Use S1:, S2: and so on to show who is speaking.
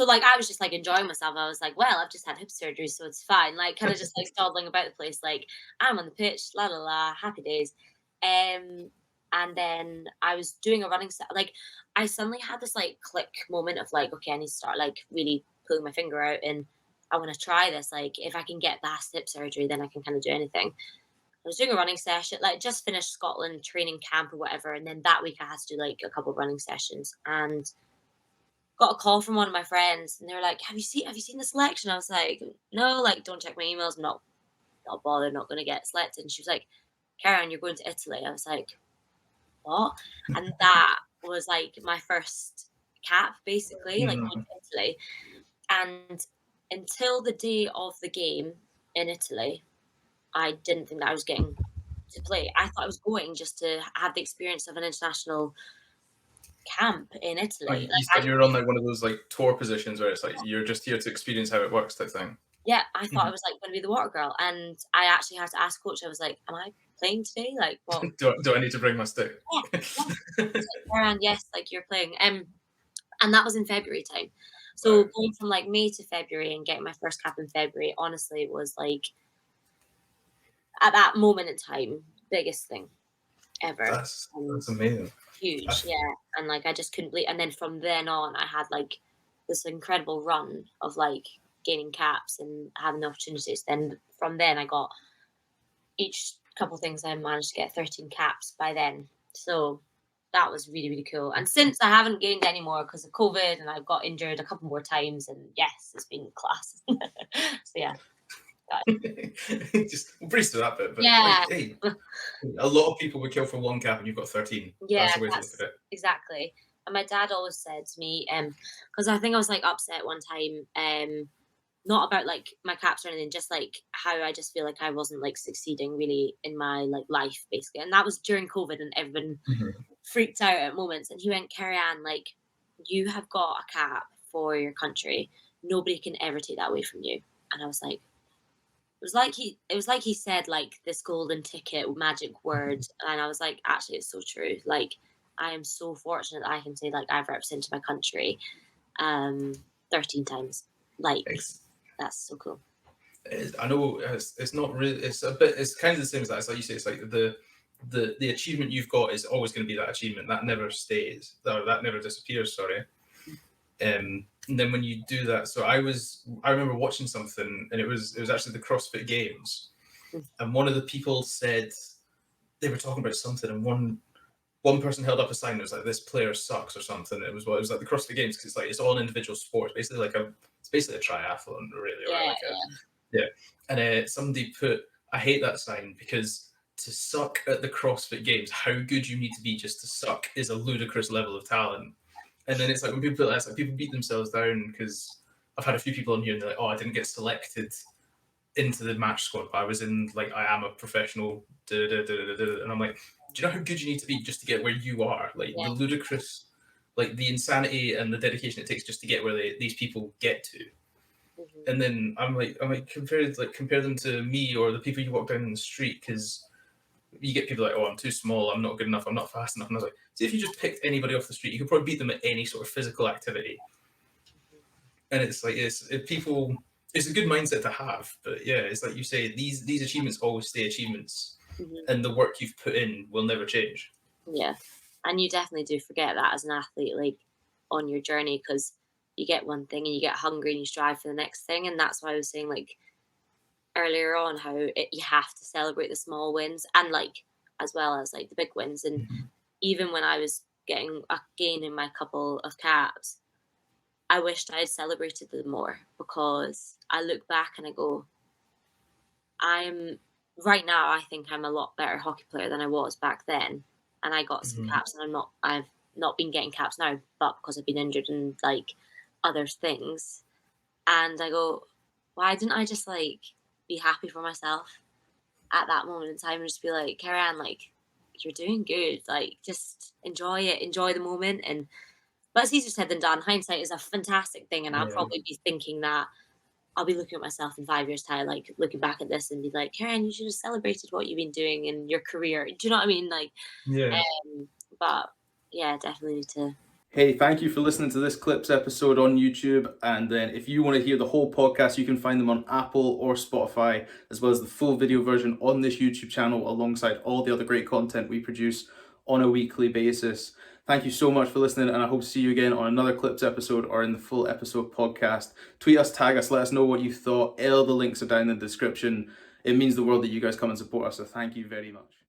S1: So, like, I was just, like, enjoying myself. I was like, "Well, I've just had hip surgery, so it's fine." Like, kinda just, like, dawdling about the place, like, "I'm on the pitch, la, la, la, happy days." Um, and then I was doing a running set like, I suddenly had this, like, click moment of, like, "Okay, I need to start, like, really pulling my finger out, and I wanna try this. Like, if I can get past hip surgery, then I can kinda do anything." I was doing a running session, like, just finished Scotland training camp or whatever, and then that week I had to do, like, a couple of running sessions, and got a call from one of my friends, and they were like, "Have you seen the selection?" I was like, "No, like, don't check my emails. I'm not bothered. Not going to get selected." And she was like, "Karen, you're going to Italy." I was like, "What?" And that was like my first cap, basically, like going
S2: Mm.
S1: to Italy. And until the day of the game in Italy, I didn't think that I was getting to play. I thought I was going just to have the experience of an international camp in
S2: Oh,
S1: Italy.
S2: you
S1: Like, I
S2: said you're on like one of those like tour positions where it's like you're just here to experience how it works type thing.
S1: Yeah, I thought I
S2: Mhm.
S1: was, like, gonna be the water girl, and I actually had to ask coach, I was like, "Am I playing today? Like, what?"
S2: Do I need to bring my stick?
S1: Yeah, yeah. He's like, "Caroline, yes, like, you're playing." And that was in February time. So
S2: Wow.
S1: going from, like, May to February and getting my first cap in February, honestly, was, like, at that moment in time, biggest thing ever.
S2: That's amazing. I
S1: Huge, yeah, and, like, I just couldn't believe and then from then on, I had, like, this incredible run of, like, gaining caps and having the opportunities. Then from then, I got each couple things I managed to get 13 caps by then. So that was really, really cool. And since I haven't gained any more because of COVID and I've got injured a couple more times and yes, it's been class. So yeah. That
S2: Just breeze through that bit, but like,
S1: yeah.
S2: hey, a lot of people would kill for one cap and you've got 13.
S1: Yeah,
S2: That's the way to look at
S1: that's
S2: it.
S1: exactly. And my dad always said to me, because I think I was like upset one time, not about like my caps or anything, just like how I just feel like I wasn't like succeeding really in my like life basically. And that was during COVID and everyone
S2: Mhm.
S1: freaked out at moments. And he went, Kerry-Anne, like you have got a cap for your country. Nobody can ever take that away from you. And I was like, it was like he said like this golden ticket magic word. And I was like, actually it's so true. Like I am so fortunate that I can say like I've represented my country 13 times. Like that's so cool.
S2: I know it's not really. It's a bit. It's kind of the same as that. It's like you say. It's like the achievement you've got is always going to be that achievement. That never stays. Or that never disappears. Sorry. And then when you do that, so I remember watching something, and it was actually the CrossFit Games,
S1: Mm.
S2: and one of the people said they were talking about something, and one person held up a sign that was like, "This player sucks" or something. It was like the CrossFit Games because it's like it's all individual sports, basically it's basically a triathlon, really, or
S1: Yeah,
S2: like a yeah. And somebody put, "I hate that sign because to suck at the CrossFit Games, how good you need to be just to suck is a ludicrous level of talent." And then it's like when people put that, it's like people beat themselves down because I've had a few people on here and they're like, "Oh, I didn't get selected into the match squad, but I was in like I am a professional." Da, da, da, da, da. And I'm like, do you know how good you need to be just to get where you are? Like
S1: yeah.
S2: the ludicrous, like the insanity and the dedication it takes just to get where these people get to.
S1: Hmm.
S2: And then I'm like compare them to me or the people you walk down in the street because you get people like, oh, I'm too small, I'm not good enough, I'm not fast enough. And I was like, see, if you just picked anybody off the street, you could probably beat them at any sort of physical activity. And it's like people. It's a good mindset to have, but yeah, it's like you say, these achievements always stay achievements,
S1: Hmm.
S2: and the work you've put in will never change.
S1: Yeah. And you definitely do forget that as an athlete, like on your journey, because you get one thing and you get hungry and you strive for the next thing. And that's why I was saying, like, earlier on, how you have to celebrate the small wins and, like, as well as like the big wins. And
S2: Mhm.
S1: even when I was gaining my couple of caps, I wished I had celebrated them more because I look back and I go, I'm right now, I think I'm a lot better hockey player than I was back then. And I got some
S2: Mhm.
S1: caps and I've not been getting caps now, but because I've been injured and like other things. And I go, why didn't I just like be happy for myself at that moment in time and just be like, Karen, like you're doing good. Like just enjoy it, enjoy the moment. And but it's easier said than done. Hindsight is a fantastic thing, and I'll
S2: Yeah.
S1: probably be thinking that I'll be looking at myself in 5 years' time, like looking back at this and be like, Karen, you should have celebrated what you've been doing in your career. Do you know what I mean? Like,
S2: Yeah.
S1: but yeah, definitely need to.
S2: Hey, thank you for listening to this Clips episode on YouTube. And then if you want to hear the whole podcast, you can find them on Apple or Spotify, as well as the full video version on this YouTube channel, alongside all the other great content we produce on a weekly basis. Thank you so much for listening, and I hope to see you again on another Clips episode or in the full episode podcast. Tweet us, tag us, let us know what you thought. All the links are down in the description. It means the world that you guys come and support us, so thank you very much.